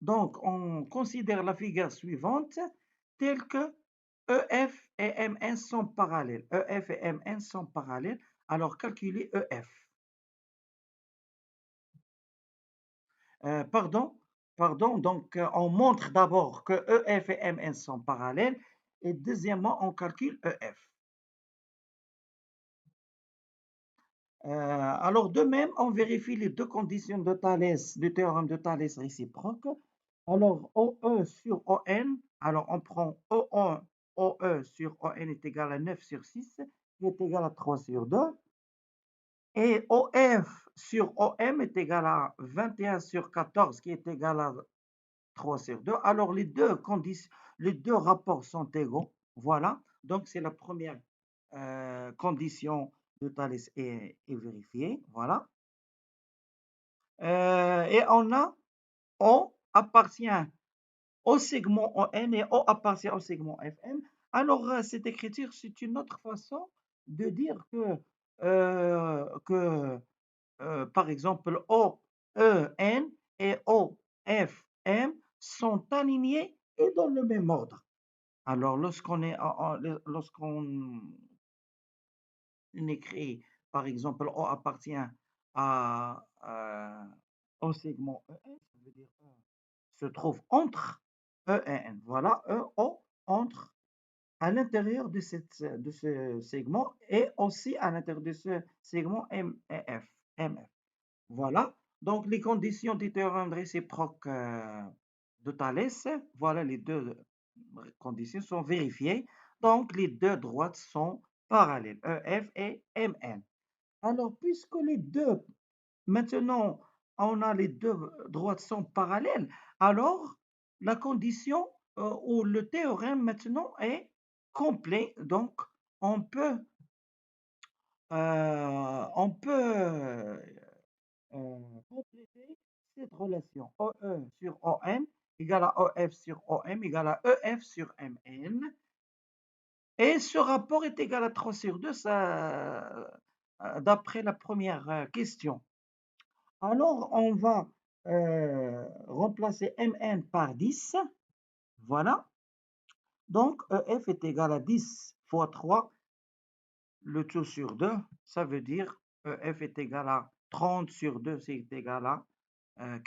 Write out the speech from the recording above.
Donc, on considère la figure suivante telle que EF et MN sont parallèles. EF et MN sont parallèles. Alors, calculez EF. Pardon, pardon. Donc, on montre d'abord que EF et MN sont parallèles. Et deuxièmement, on calcule EF. Alors, de même, on vérifie les deux conditions de Thalès, du théorème de Thalès réciproque. Alors, OE sur ON, alors on prend O1, OE sur ON est égal à 9 sur 6, qui est égal à 3 sur 2. Et OF sur OM est égal à 21 sur 14, qui est égal à 3 sur 2. Alors, les deux rapports sont égaux. Voilà. Donc, c'est la première condition de Thalès est vérifiée. Voilà. Et on a O appartient au segment ON et O appartient au segment FM. Alors, cette écriture, c'est une autre façon de dire que par exemple, OEN et OFM sont alignés et dans le même ordre. Alors, lorsqu'on écrit, par exemple, O appartient au segment EN, ça veut dire E se trouve entre E et N. Voilà, E, O entre à l'intérieur de ce segment et aussi à l'intérieur de ce segment M et F. MF. Voilà. Donc, les conditions du théorème réciproque de Thalès, voilà, les deux conditions sont vérifiées. Donc, les deux droites sont parallèles, EF et MN. Alors, puisque maintenant, on a les deux droites sont parallèles, alors la condition ou le théorème maintenant est complet. Donc, on peut, compléter cette relation OE sur ON égale à OF sur OM égale à EF sur MN. Et ce rapport est égal à 3 sur 2, d'après la première question. Alors, on va remplacer MN par 10. Voilà. Donc, EF est égal à 10 fois 3, le tout sur 2. Ça veut dire EF est égal à 30 sur 2, c'est égal à 15.